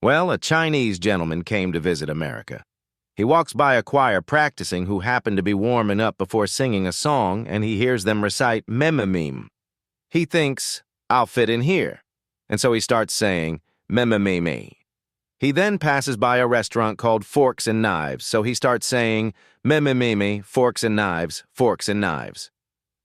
Well, a Chinese gentleman came to visit America. He walks by a choir practicing who happen to be warming up before singing a song, and he hears them recite meme. He thinks, I'll fit in here. And so he starts saying, meme. He then passes by a restaurant called Forks and Knives, so he starts saying, meme, forks and knives, forks and knives.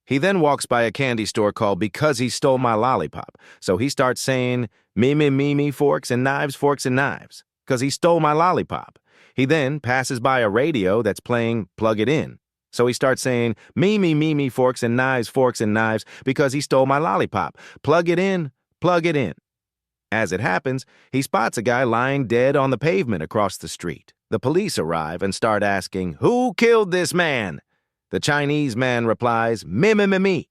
He then walks by a candy store called Because He Stole My Lollipop, so he starts saying, meme, forks and knives, because he stole my lollipop. He then passes by a radio that's playing Plug It In, so he starts saying, meme, forks and knives, because he stole my lollipop. Plug it in, plug it in. As it happens, he spots a guy lying dead on the pavement across the street. The police arrive and start asking, who killed this man? The Chinese man replies, me.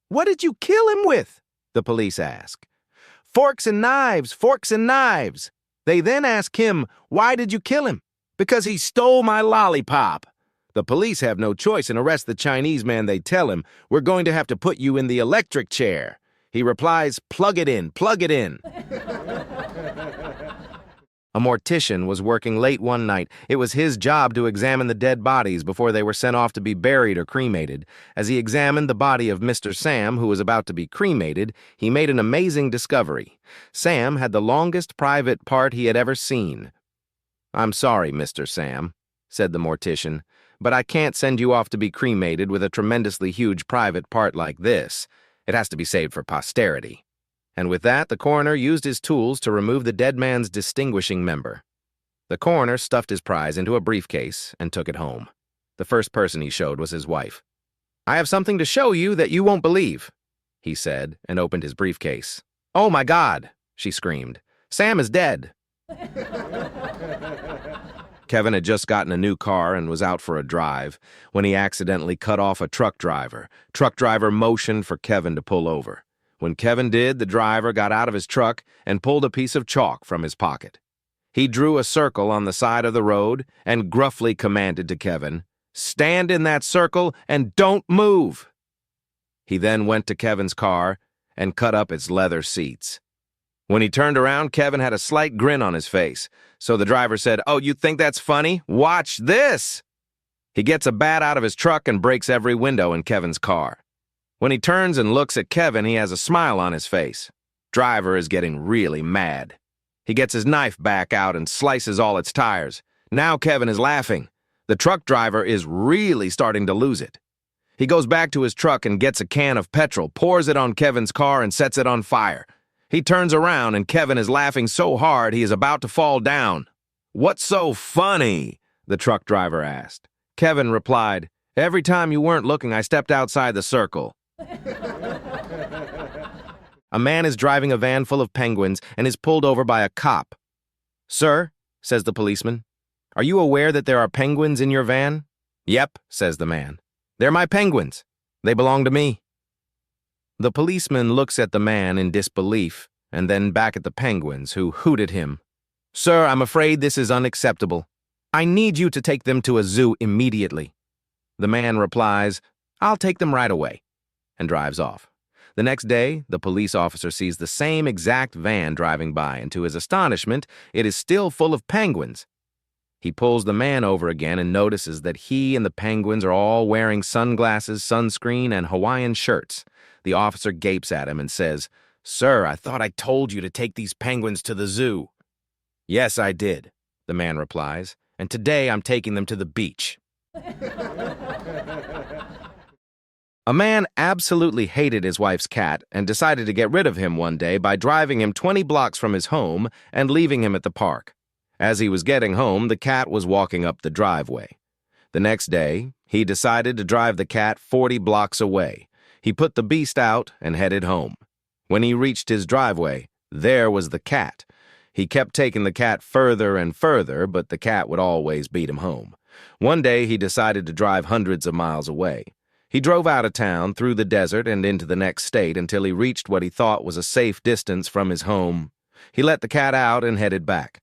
What did you kill him with? The police ask. Forks and knives. They then ask him, why did you kill him? Because he stole my lollipop. The police have no choice and arrest the Chinese man. They tell him, we're going to have to put you in the electric chair. He replies, plug it in. A mortician was working late one night. It was his job to examine the dead bodies before they were sent off to be buried or cremated. As he examined the body of Mr. Sam, who was about to be cremated, he made an amazing discovery. Sam had the longest private part he had ever seen. I'm sorry, Mr. Sam, said the mortician, but I can't send you off to be cremated with a tremendously huge private part like this. It has to be saved for posterity. And with that, the coroner used his tools to remove the dead man's distinguishing member. The coroner stuffed his prize into a briefcase and took it home. The first person he showed was his wife. I have something to show you that you won't believe, he said, and opened his briefcase. Oh my God, she screamed. Sam is dead. Kevin had just gotten a new car and was out for a drive when he accidentally cut off a truck driver. Truck driver motioned for Kevin to pull over. When Kevin did, the driver got out of his truck and pulled a piece of chalk from his pocket. He drew a circle on the side of the road and gruffly commanded to Kevin, stand in that circle and don't move. He then went to Kevin's car and cut up its leather seats. When he turned around, Kevin had a slight grin on his face, so the driver said, oh, you think that's funny? Watch this! He gets a bat out of his truck and breaks every window in Kevin's car. When he turns and looks at Kevin, he has a smile on his face. Driver is getting really mad. He gets his knife back out and slices all its tires. Now Kevin is laughing. The truck driver is really starting to lose it. He goes back to his truck and gets a can of petrol, pours it on Kevin's car and sets it on fire. He turns around and Kevin is laughing so hard he is about to fall down. What's so funny? The truck driver asked. Kevin replied, every time you weren't looking, I stepped outside the circle. A man is driving a van full of penguins and is pulled over by a cop. Sir, says the policeman, are you aware that there are penguins in your van? Yep, says the man. They're my penguins. They belong to me. The policeman looks at the man in disbelief and then back at the penguins, who hoot at him. Sir, I'm afraid this is unacceptable. I need you to take them to a zoo immediately. The man replies, I'll take them right away, and drives off. The next day, the police officer sees the same exact van driving by, and to his astonishment, it is still full of penguins. He pulls the man over again and notices that he and the penguins are all wearing sunglasses, sunscreen, and Hawaiian shirts. The officer gapes at him and says, Sir, I thought I told you to take these penguins to the zoo. Yes, I did, the man replies, and today I'm taking them to the beach. A man absolutely hated his wife's cat and decided to get rid of him one day by driving him 20 blocks from his home and leaving him at the park. As he was getting home, the cat was walking up the driveway. The next day, he decided to drive the cat 40 blocks away. He put the beast out and headed home. When he reached his driveway, there was the cat. He kept taking the cat further and further, but the cat would always beat him home. One day, he decided to drive hundreds of miles away. He drove out of town, through the desert, and into the next state until he reached what he thought was a safe distance from his home. He let the cat out and headed back.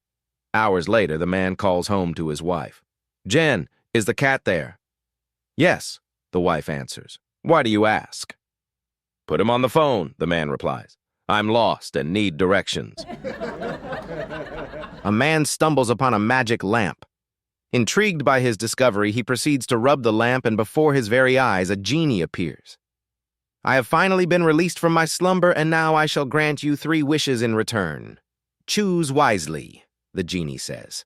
Hours later, the man calls home to his wife. Jen, is the cat there? Yes, the wife answers. Why do you ask? Put him on the phone, the man replies. I'm lost and need directions. A man stumbles upon a magic lamp. Intrigued by his discovery, he proceeds to rub the lamp, and before his very eyes, a genie appears. I have finally been released from my slumber, and now I shall grant you 3 wishes in return. Choose wisely, the genie says.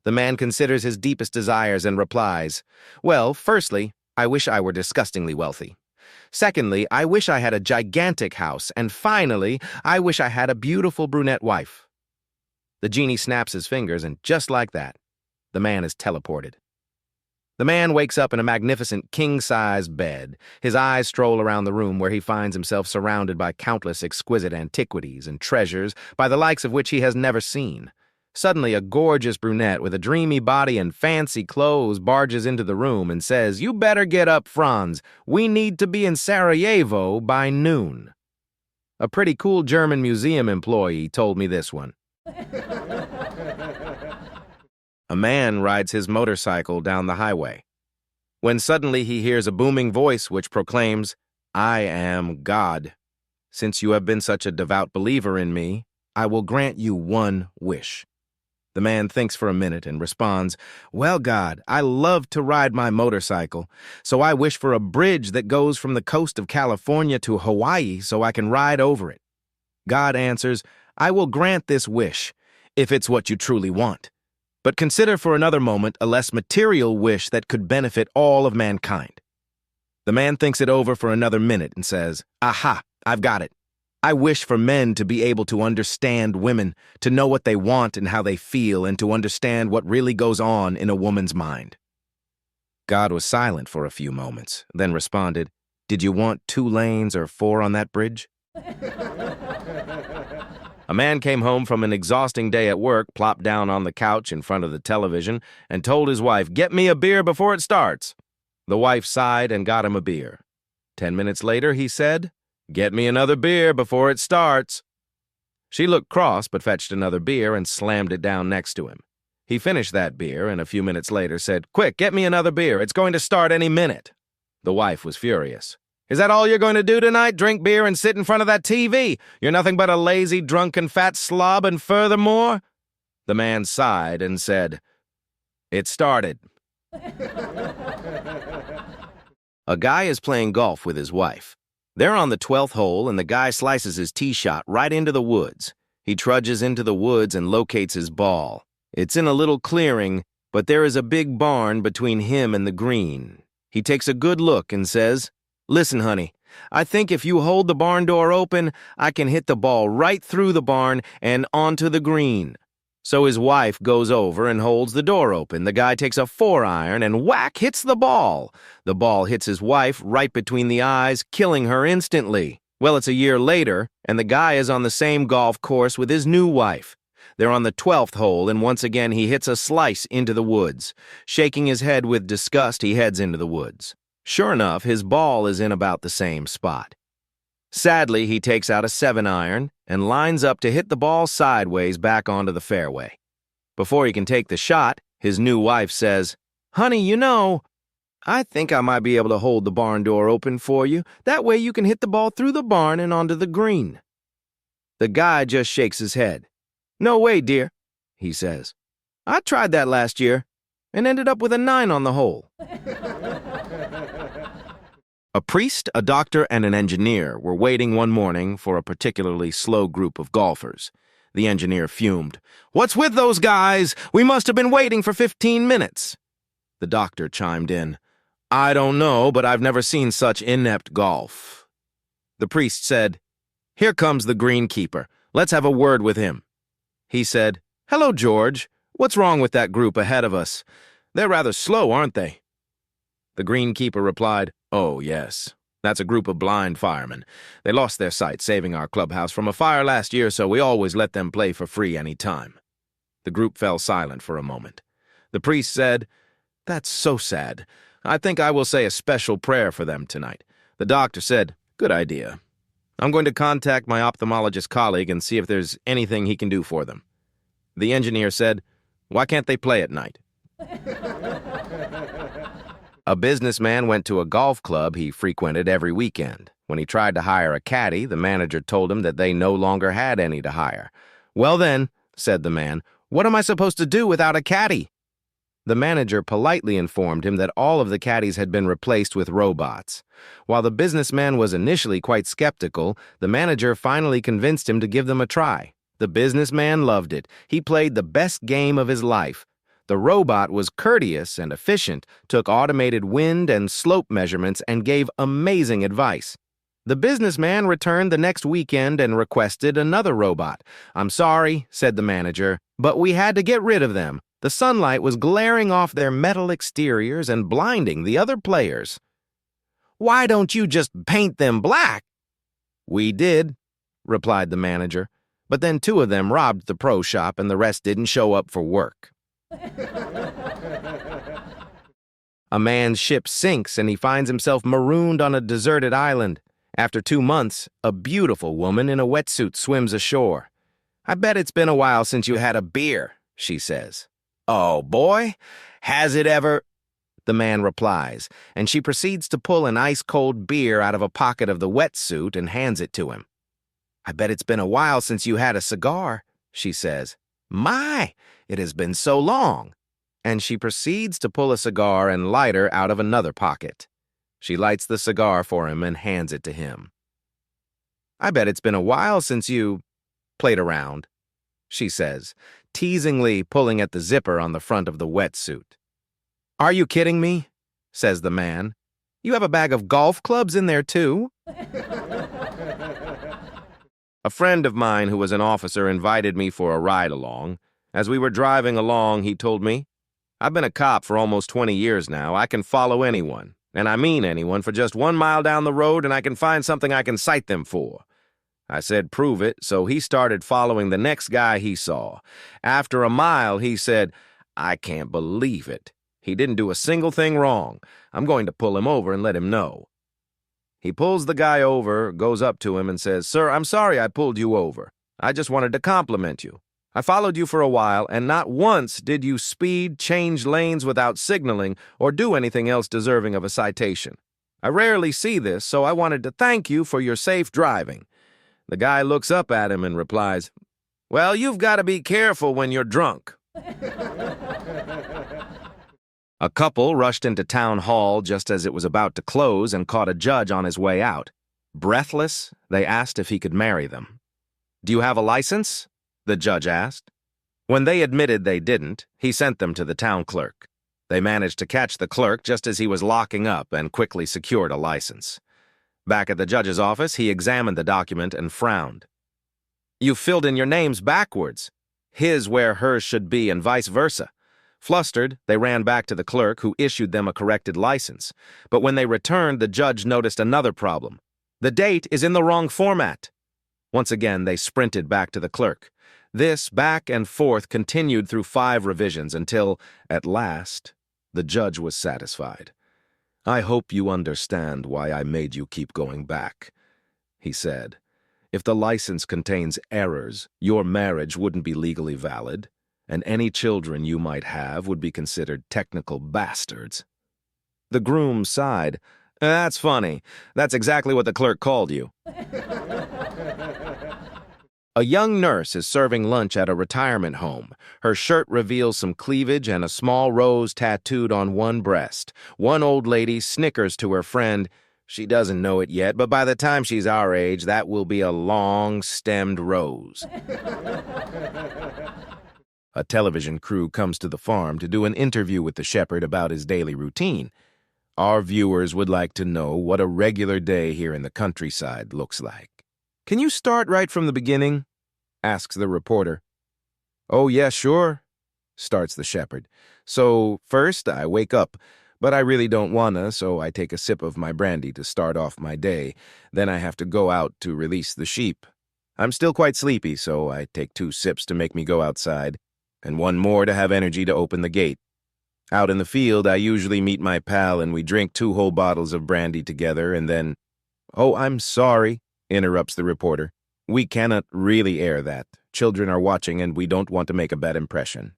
The man considers his deepest desires and replies, well, firstly, I wish I were disgustingly wealthy. Secondly, I wish I had a gigantic house. And finally, I wish I had a beautiful brunette wife. The genie snaps his fingers, and just like that, the man is teleported. The man wakes up in a magnificent king-size bed. His eyes stroll around the room, where he finds himself surrounded by countless exquisite antiquities and treasures, by the likes of which he has never seen. Suddenly, a gorgeous brunette with a dreamy body and fancy clothes barges into the room and says, "You better get up, Franz. We need to be in Sarajevo by noon." A pretty cool German museum employee told me this one. A man rides his motorcycle down the highway, when suddenly he hears a booming voice which proclaims, "I am God. Since you have been such a devout believer in me, I will grant you 1 wish." The man thinks for a minute and responds, "Well, God, I love to ride my motorcycle, so I wish for a bridge that goes from the coast of California to Hawaii so I can ride over it." God answers, "I will grant this wish, if it's what you truly want. But consider for another moment a less material wish that could benefit all of mankind." The man thinks it over for another minute and says, "Aha, I've got it. I wish for men to be able to understand women, to know what they want and how they feel, and to understand what really goes on in a woman's mind." God was silent for a few moments, then responded, "Did you want 2 lanes or 4 on that bridge?" A man came home from an exhausting day at work, plopped down on the couch in front of the television, and told his wife, "Get me a beer before it starts." The wife sighed and got him a beer. 10 minutes later, he said, "Get me another beer before it starts." She looked cross but fetched another beer and slammed it down next to him. He finished that beer and a few minutes later said, "Quick, get me another beer. It's going to start any minute." The wife was furious. "Is that all you're going to do tonight? Drink beer and sit in front of that TV? You're nothing but a lazy, drunken, fat slob, and furthermore—" The man sighed and said, "It started." A guy is playing golf with his wife. They're on the 12th hole, and the guy slices his tee shot right into the woods. He trudges into the woods and locates his ball. It's in a little clearing, but there is a big barn between him and the green. He takes a good look and says, "Listen, honey, I think if you hold the barn door open, I can hit the ball right through the barn and onto the green." So his wife goes over and holds the door open. The guy takes a 4-iron and whack, hits the ball. The ball hits his wife right between the eyes, killing her instantly. Well, it's a year later, and the guy is on the same golf course with his new wife. They're on the 12th hole, and once again he hits a slice into the woods. Shaking his head with disgust, he heads into the woods. Sure enough, his ball is in about the same spot. Sadly, he takes out a 7-iron and lines up to hit the ball sideways back onto the fairway. Before he can take the shot, his new wife says, "Honey, you know, I think I might be able to hold the barn door open for you. That way you can hit the ball through the barn and onto the green." The guy just shakes his head. "No way, dear," he says. "I tried that last year and ended up with a 9 on the hole." A priest, a doctor, and an engineer were waiting one morning for a particularly slow group of golfers. The engineer fumed. "What's with those guys? We must have been waiting for 15 minutes. The doctor chimed in. "I don't know, but I've never seen such inept golf." The priest said, "Here comes the greenkeeper. Let's have a word with him." He said, "Hello, George. What's wrong with that group ahead of us? They're rather slow, aren't they?" The greenkeeper replied, "Oh, yes. That's a group of blind firemen. They lost their sight saving our clubhouse from a fire last year, so we always let them play for free any time." The group fell silent for a moment. The priest said, "That's so sad. I think I will say a special prayer for them tonight." The doctor said, "Good idea. I'm going to contact my ophthalmologist colleague and see if there's anything he can do for them." The engineer said, "Why can't they play at night?" A businessman went to a golf club he frequented every weekend. When he tried to hire a caddy, the manager told him that they no longer had any to hire. Well then, said the man. "What am I supposed to do without a caddy?" The manager politely informed him that all of the caddies had been replaced with robots. While the businessman was initially quite skeptical, the manager finally convinced him to give them a try. The businessman loved it. He played the best game of his life. The robot was courteous and efficient, took automated wind and slope measurements, and gave amazing advice. The businessman returned the next weekend and requested another robot. "I'm sorry," said the manager, "but we had to get rid of them. The sunlight was glaring off their metal exteriors and blinding the other players." "Why don't you just paint them black?" "We did," replied the manager, "but then 2 of them robbed the pro shop and the rest didn't show up for work." A man's ship sinks and he finds himself marooned on a deserted island. After 2 months, a beautiful woman in a wetsuit swims ashore. "I bet it's been a while since you had a beer," she says. "Oh, boy, has it ever?" the man replies, and she proceeds to pull an ice-cold beer out of a pocket of the wetsuit and hands it to him. "I bet it's been a while since you had a cigar," she says. "My, it has been so long." And she proceeds to pull a cigar and lighter out of another pocket. She lights the cigar for him and hands it to him. "I bet it's been a while since you played around," she says, teasingly pulling at the zipper on the front of the wetsuit. "Are you kidding me?" says the man. "You have a bag of golf clubs in there, too?" A friend of mine who was an officer invited me for a ride along. As we were driving along, he told me, "I've been a cop for almost 20 years now. I can follow anyone, and I mean anyone, for just 1 mile down the road, and I can find something I can cite them for." I said, "Prove it," so he started following the next guy he saw. After a mile, he said, "I can't believe it. He didn't do a single thing wrong. I'm going to pull him over and let him know." He pulls the guy over, goes up to him and says, "Sir, I'm sorry I pulled you over. I just wanted to compliment you. I followed you for a while, and not once did you speed, change lanes without signaling, or do anything else deserving of a citation. I rarely see this, so I wanted to thank you for your safe driving." The guy looks up at him and replies, "Well, you've got to be careful when you're drunk." A couple rushed into town hall just as it was about to close and caught a judge on his way out. Breathless, they asked if he could marry them. "Do you have a license?" the judge asked. When they admitted they didn't, he sent them to the town clerk. They managed to catch the clerk just as he was locking up and quickly secured a license. Back at the judge's office, he examined the document and frowned. "You filled in your names backwards. His where hers should be and vice versa." Flustered, they ran back to the clerk, who issued them a corrected license. But when they returned, the judge noticed another problem. "The date is in the wrong format." Once again, they sprinted back to the clerk. This back and forth continued through 5 revisions until, at last, the judge was satisfied. "I hope you understand why I made you keep going back," he said. "If the license contains errors, your marriage wouldn't be legally valid, and any children you might have would be considered technical bastards." The groom sighed. "That's funny. That's exactly what the clerk called you." A young nurse is serving lunch at a retirement home. Her shirt reveals some cleavage and a small rose tattooed on one breast. One old lady snickers to her friend. She doesn't know it yet, but by the time she's our age, that will be a long-stemmed rose. A television crew comes to the farm to do an interview with the shepherd about his daily routine. Our viewers would like to know what a regular day here in the countryside looks like. "Can you start right from the beginning?" asks the reporter. "Oh, yeah, sure," starts the shepherd. "So, first, I wake up, but I really don't wanna, so I take a sip of my brandy to start off my day. Then I have to go out to release the sheep. I'm still quite sleepy, so I take 2 sips to make me go outside, and 1 more to have energy to open the gate. Out in the field, I usually meet my pal and we drink 2 whole bottles of brandy together, and then—" "Oh, I'm sorry," interrupts the reporter. "We cannot really air that. Children are watching and we don't want to make a bad impression.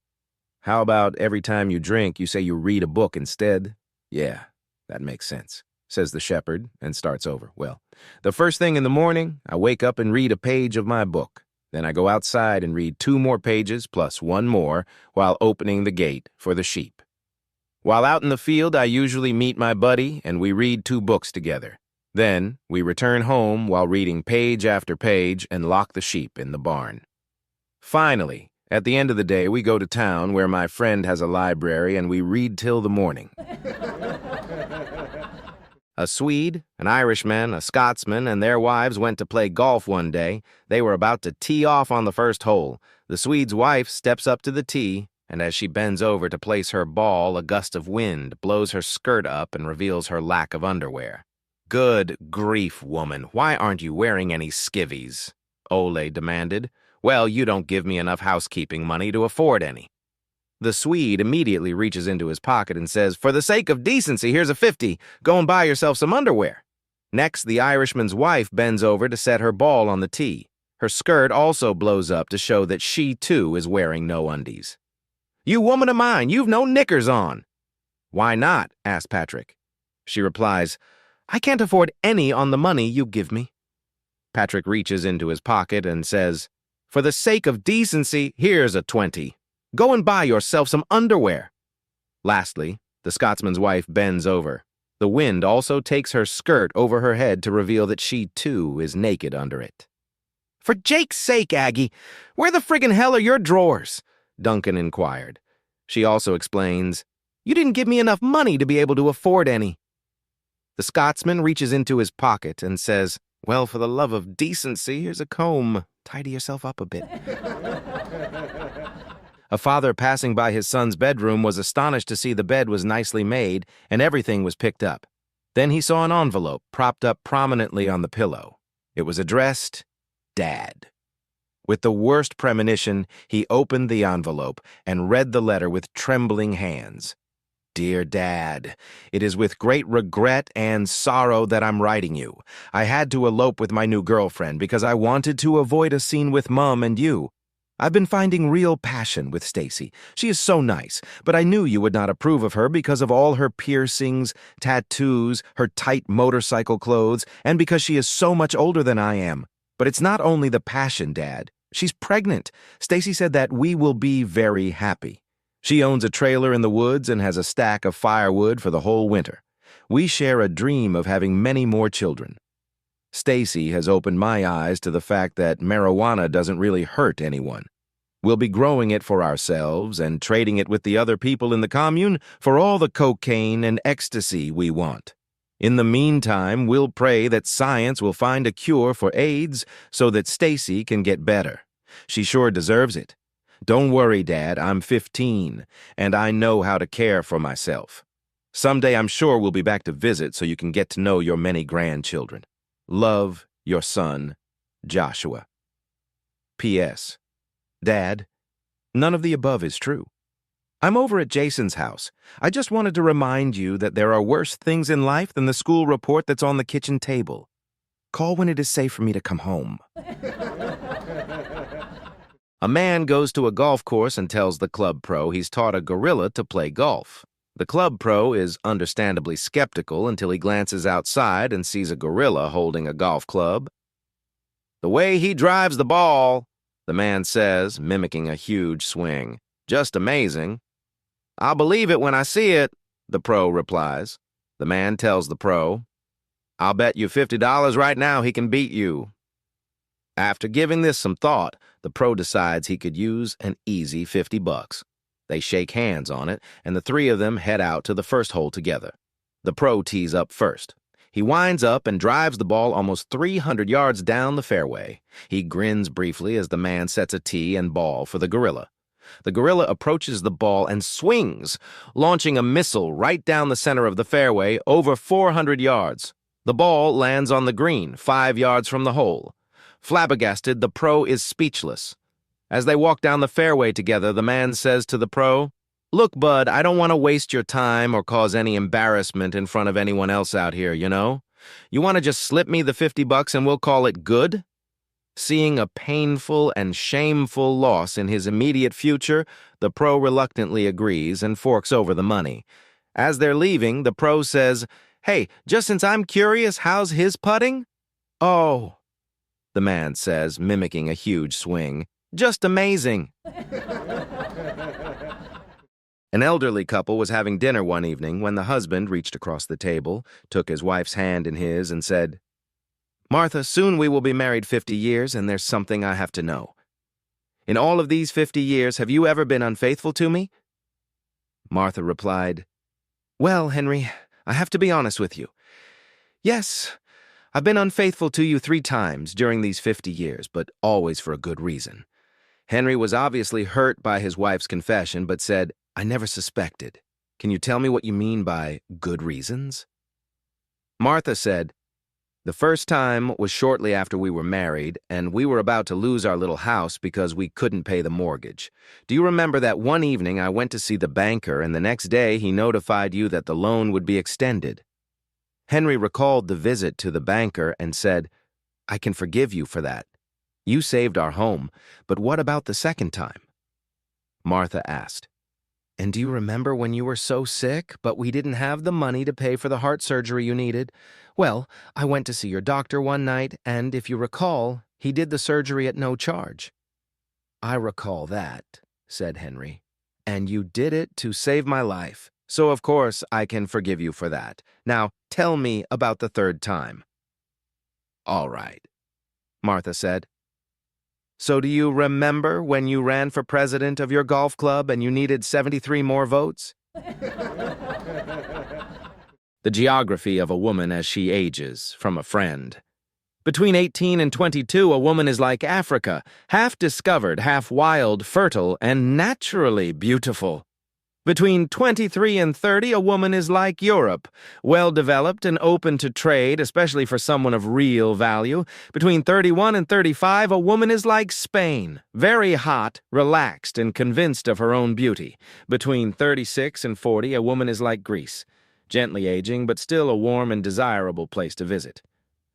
How about every time you drink, you say you read a book instead?" "Yeah, that makes sense," says the shepherd and starts over. "Well, the first thing in the morning, I wake up and read a page of my book. Then I go outside and read 2 more pages plus 1 more while opening the gate for the sheep. While out in the field, I usually meet my buddy and we read 2 books together. Then we return home while reading page after page and lock the sheep in the barn. Finally, at the end of the day, we go to town where my friend has a library and we read till the morning. A Swede, an Irishman, a Scotsman, and their wives went to play golf one day. They were about to tee off on the first hole. The Swede's wife steps up to the tee, and as she bends over to place her ball, a gust of wind blows her skirt up and reveals her lack of underwear. "Good grief, woman, why aren't you wearing any skivvies?" Ole demanded. "Well, you don't give me enough housekeeping money to afford any." The Swede immediately reaches into his pocket and says, "For the sake of decency, here's a 50. Go and buy yourself some underwear." Next, the Irishman's wife bends over to set her ball on the tee. Her skirt also blows up to show that she, too, is wearing no undies. "You woman of mine, you've no knickers on." "Why not?" asks Patrick. She replies, "I can't afford any on the money you give me." Patrick reaches into his pocket and says, "For the sake of decency, here's a 20. Go and buy yourself some underwear." Lastly, the Scotsman's wife bends over. The wind also takes her skirt over her head to reveal that she, too, is naked under it. "For Jake's sake, Aggie, where the friggin' hell are your drawers?" Duncan inquired. She also explains, "You didn't give me enough money to be able to afford any." The Scotsman reaches into his pocket and says, "Well, for the love of decency, here's a comb. Tidy yourself up a bit." A father passing by his son's bedroom was astonished to see the bed was nicely made and everything was picked up. Then he saw an envelope propped up prominently on the pillow. It was addressed, Dad. With the worst premonition, he opened the envelope and read the letter with trembling hands. "Dear Dad, it is with great regret and sorrow that I'm writing you. I had to elope with my new girlfriend because I wanted to avoid a scene with Mom and you. I've been finding real passion with Stacy. She is so nice, but I knew you would not approve of her because of all her piercings, tattoos, her tight motorcycle clothes, and because she is so much older than I am. But it's not only the passion, Dad. She's pregnant. Stacy said that we will be very happy. She owns a trailer in the woods and has a stack of firewood for the whole winter. We share a dream of having many more children. Stacy has opened my eyes to the fact that marijuana doesn't really hurt anyone. We'll be growing it for ourselves and trading it with the other people in the commune for all the cocaine and ecstasy we want. In the meantime, we'll pray that science will find a cure for AIDS so that Stacy can get better. She sure deserves it. Don't worry, Dad, I'm 15, and I know how to care for myself. Someday I'm sure we'll be back to visit so you can get to know your many grandchildren. Love, your son, Joshua. P.S. Dad, none of the above is true. I'm over at Jason's house. I just wanted to remind you that there are worse things in life than the school report that's on the kitchen table. Call when it is safe for me to come home. A man goes to a golf course and tells the club pro he's taught a gorilla to play golf. The club pro is understandably skeptical until he glances outside and sees a gorilla holding a golf club. "The way he drives the ball," the man says, mimicking a huge swing. "Just amazing." "I'll believe it when I see it," the pro replies. The man tells the pro, "I'll bet you $50 right now he can beat you." After giving this some thought, the pro decides he could use an easy $50. They shake hands on it, and the 3 of them head out to the first hole together. The pro tees up first. He winds up and drives the ball almost 300 yards down the fairway. He grins briefly as the man sets a tee and ball for the gorilla. The gorilla approaches the ball and swings, launching a missile right down the center of the fairway over 400 yards. The ball lands on the green, 5 yards from the hole. Flabbergasted, the pro is speechless. As they walk down the fairway together, the man says to the pro, "Look, bud, I don't want to waste your time or cause any embarrassment in front of anyone else out here, you know? You want to just slip me the $50 and we'll call it good?" Seeing a painful and shameful loss in his immediate future, the pro reluctantly agrees and forks over the money. As they're leaving, the pro says, "Hey, just since I'm curious, how's his putting?" "Oh." the man says, mimicking a huge swing. Just amazing. An elderly couple was having dinner one evening when the husband reached across the table, took his wife's hand in his, and said, "Martha, soon we will be married 50 years, and there's something I have to know. In all of these 50 years, have you ever been unfaithful to me?" Martha replied, "Well, Henry, I have to be honest with you. Yes, I've been unfaithful to you 3 times during these 50 years, but always for a good reason." Henry was obviously hurt by his wife's confession, but said, "I never suspected. Can you tell me what you mean by good reasons?" Martha said, "The first time was shortly after we were married, and we were about to lose our little house because we couldn't pay the mortgage. Do you remember that one evening I went to see the banker, and the next day he notified you that the loan would be extended?" Henry recalled the visit to the banker and said, "I can forgive you for that. You saved our home, but what about the second time?" Martha asked, "And do you remember when you were so sick, but we didn't have the money to pay for the heart surgery you needed? Well, I went to see your doctor one night, and if you recall, he did the surgery at no charge." "I recall that," said Henry. "And you did it to save my life, so of course I can forgive you for that. Now, tell me about the third time." "All right," Martha said. "So do you remember when you ran for president of your golf club and you needed 73 more votes?" The geography of a woman as she ages, from a friend. Between 18 and 22, a woman is like Africa, half discovered, half wild, fertile, and naturally beautiful. Between 23 and 30, a woman is like Europe, well-developed and open to trade, especially for someone of real value. Between 31 and 35, a woman is like Spain, very hot, relaxed, and convinced of her own beauty. Between 36 and 40, a woman is like Greece, gently aging, but still a warm and desirable place to visit.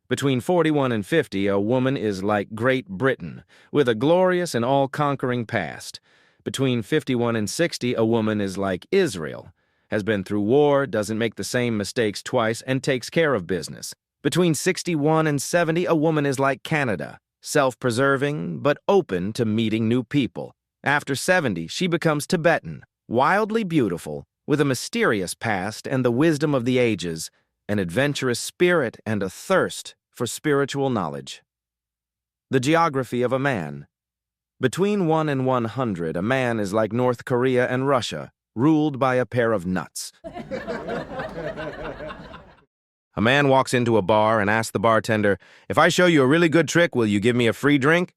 Between 41 and 50, a woman is like Great Britain, with a glorious and all-conquering past. Between 51 and 60, a woman is like Israel, has been through war, doesn't make the same mistakes twice, and takes care of business. Between 61 and 70, a woman is like Canada, self-preserving, but open to meeting new people. After 70, she becomes Tibetan, wildly beautiful, with a mysterious past and the wisdom of the ages, an adventurous spirit and a thirst for spiritual knowledge. The geography of a man. Between 1 and 100, a man is like North Korea and Russia, ruled by a pair of nuts. A man walks into a bar and asks the bartender, "If I show you a really good trick, will you give me a free drink?"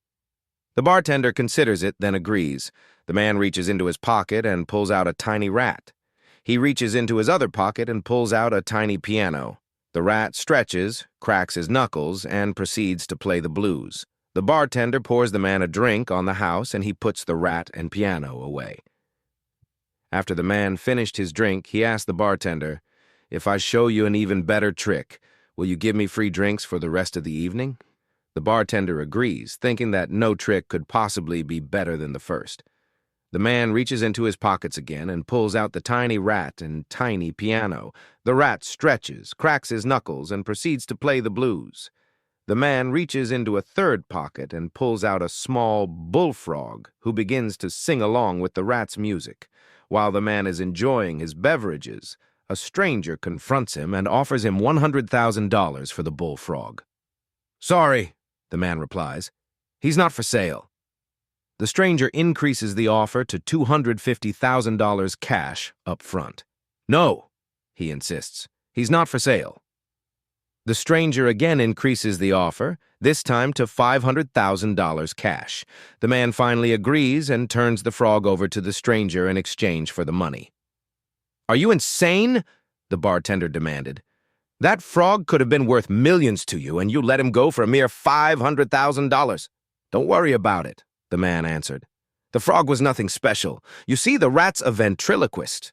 The bartender considers it, then agrees. The man reaches into his pocket and pulls out a tiny rat. He reaches into his other pocket and pulls out a tiny piano. The rat stretches, cracks his knuckles, and proceeds to play the blues. The bartender pours the man a drink on the house, and he puts the rat and piano away. After the man finished his drink, he asked the bartender, "If I show you an even better trick, will you give me free drinks for the rest of the evening?" The bartender agrees, thinking that no trick could possibly be better than the first. The man reaches into his pockets again and pulls out the tiny rat and tiny piano. The rat stretches, cracks his knuckles, and proceeds to play the blues. The man reaches into a third pocket and pulls out a small bullfrog who begins to sing along with the rat's music. While the man is enjoying his beverages, a stranger confronts him and offers him $100,000 for the bullfrog. "Sorry," the man replies. "He's not for sale." The stranger increases the offer to $250,000 cash up front. "No," he insists. "He's not for sale." The stranger again increases the offer, this time to $500,000 cash. The man finally agrees and turns the frog over to the stranger in exchange for the money. "Are you insane?" the bartender demanded. "That frog could have been worth millions to you, and you let him go for a mere $500,000. "Don't worry about it," the man answered. "The frog was nothing special. You see, the rat's a ventriloquist."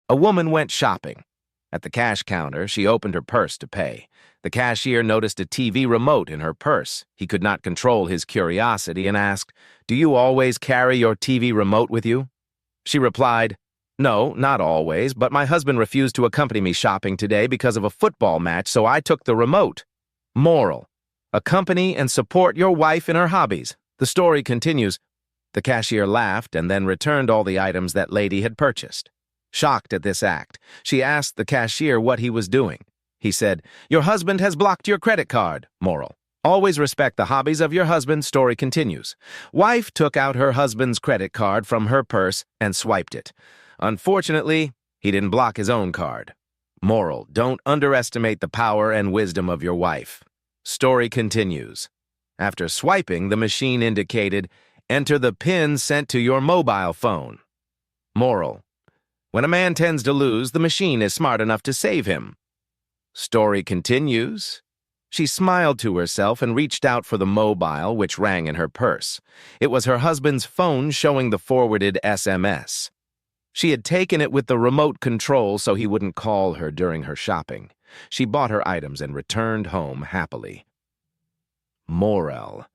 A woman went shopping. At the cash counter, she opened her purse to pay. The cashier noticed a TV remote in her purse. He could not control his curiosity and asked, "Do you always carry your TV remote with you?" She replied, "No, not always, but my husband refused to accompany me shopping today because of a football match, so I took the remote." Moral: accompany and support your wife in her hobbies. The story continues. The cashier laughed and then returned all the items that lady had purchased. Shocked at this act, she asked the cashier what he was doing. He said, "Your husband has blocked your credit card." Moral: always respect the hobbies of your husband. Story continues. Wife took out her husband's credit card from her purse and swiped it. Unfortunately, he didn't block his own card. Moral: don't underestimate the power and wisdom of your wife. Story continues. After swiping, the machine indicated, "Enter the PIN sent to your mobile phone." Moral: when a man tends to lose, the machine is smart enough to save him. Story continues. She smiled to herself and reached out for the mobile, which rang in her purse. It was her husband's phone showing the forwarded SMS. She had taken it with the remote control so he wouldn't call her during her shopping. She bought her items and returned home happily. Moral: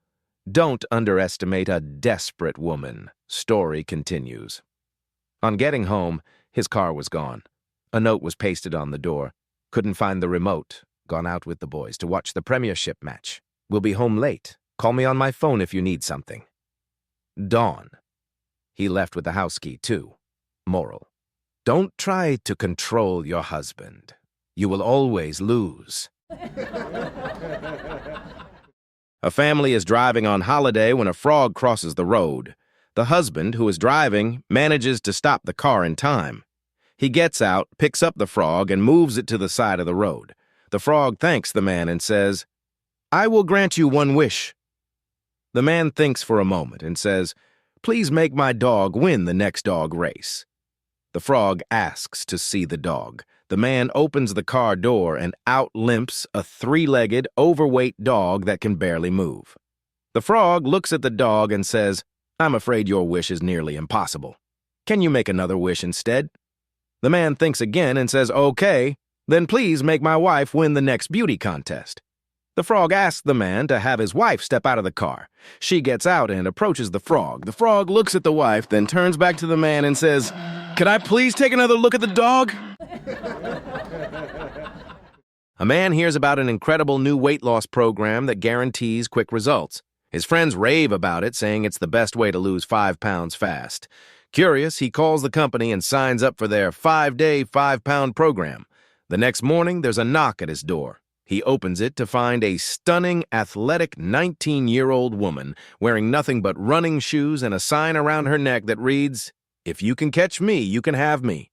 don't underestimate a desperate woman. Story continues. On getting home, his car was gone. A note was pasted on the door. Couldn't find the remote. Gone out with the boys to watch the Premiership match. Will be home late. Call me on my phone if you need something. Dawn. He left with the house key, too. Moral: don't try to control your husband. You will always lose. A family is driving on holiday when a frog crosses the road. The husband, who is driving, manages to stop the car in time. He gets out, picks up the frog, and moves it to the side of the road. The frog thanks the man and says, "I will grant you one wish." The man thinks for a moment and says, "Please make my dog win the next dog race." The frog asks to see the dog. The man opens the car door and out limps a three-legged, overweight dog that can barely move. The frog looks at the dog and says, "I'm afraid your wish is nearly impossible. Can you make another wish instead?" The man thinks again and says, "Okay, then please make my wife win the next beauty contest." The frog asks the man to have his wife step out of the car. She gets out and approaches the frog. The frog looks at the wife, then turns back to the man and says, "Could I please take another look at the dog?" A man hears about an incredible new weight loss program that guarantees quick results. His friends rave about it, saying it's the best way to lose 5 pounds fast. Curious, he calls the company and signs up for their 5-day, 5-pound program. The next morning, there's a knock at his door. He opens it to find a stunning, athletic 19-year-old woman wearing nothing but running shoes and a sign around her neck that reads, "If you can catch me, you can have me."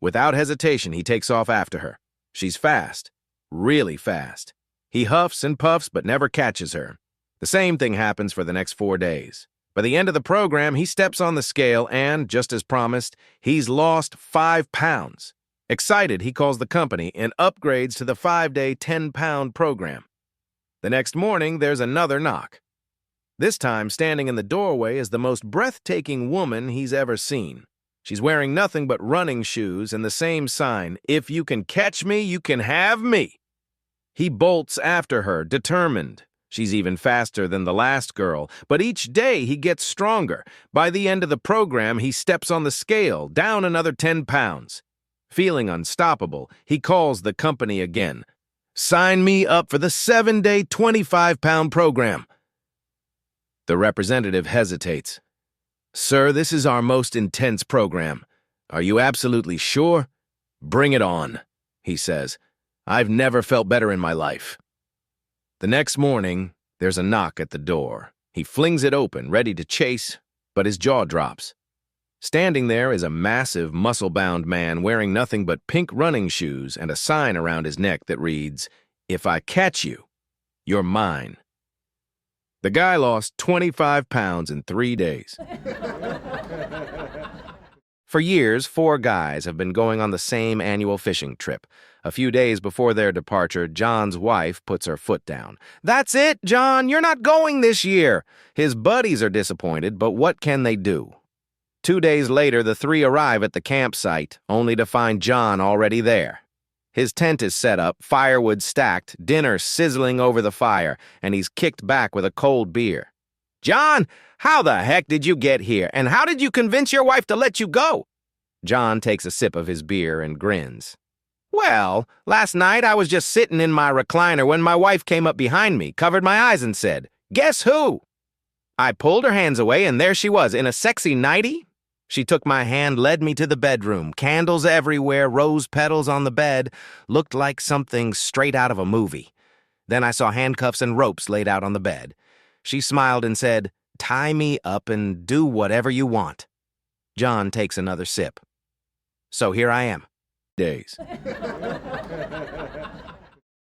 Without hesitation, he takes off after her. She's fast, really fast. He huffs and puffs but never catches her. The same thing happens for the next 4 days. By the end of the program, he steps on the scale and, just as promised, he's lost 5 pounds. Excited, he calls the company and upgrades to the 5-day, 10-pound program. The next morning, there's another knock. This time, standing in the doorway is the most breathtaking woman he's ever seen. She's wearing nothing but running shoes and the same sign, "If you can catch me, you can have me." He bolts after her, determined. She's even faster than the last girl, but each day he gets stronger. By the end of the program, he steps on the scale, down another 10 pounds. Feeling unstoppable, he calls the company again. "Sign me up for the 7-day, 25-pound program." The representative hesitates. "Sir, this is our most intense program. Are you absolutely sure?" "Bring it on," he says. "I've never felt better in my life." The next morning, there's a knock at the door. He flings it open, ready to chase, but his jaw drops. Standing there is a massive, muscle-bound man wearing nothing but pink running shoes and a sign around his neck that reads, "If I catch you, you're mine." The guy lost 25 pounds in 3 days. For years, 4 guys have been going on the same annual fishing trip. A few days before their departure, John's wife puts her foot down. "That's it, John, you're not going this year." His buddies are disappointed, but what can they do? 2 days later, the 3 arrive at the campsite, only to find John already there. His tent is set up, firewood stacked, dinner sizzling over the fire, and he's kicked back with a cold beer. "John, how the heck did you get here, and how did you convince your wife to let you go?" John takes a sip of his beer and grins. Well, last night I was just sitting in my recliner when my wife came up behind me, covered my eyes, and said, "Guess who?" I pulled her hands away, and there she was, in a sexy nightie. She took my hand, led me to the bedroom, candles everywhere, rose petals on the bed, looked like something straight out of a movie. Then I saw handcuffs and ropes laid out on the bed. She smiled and said, "Tie me up and do whatever you want." John takes another sip. So here I am. Days.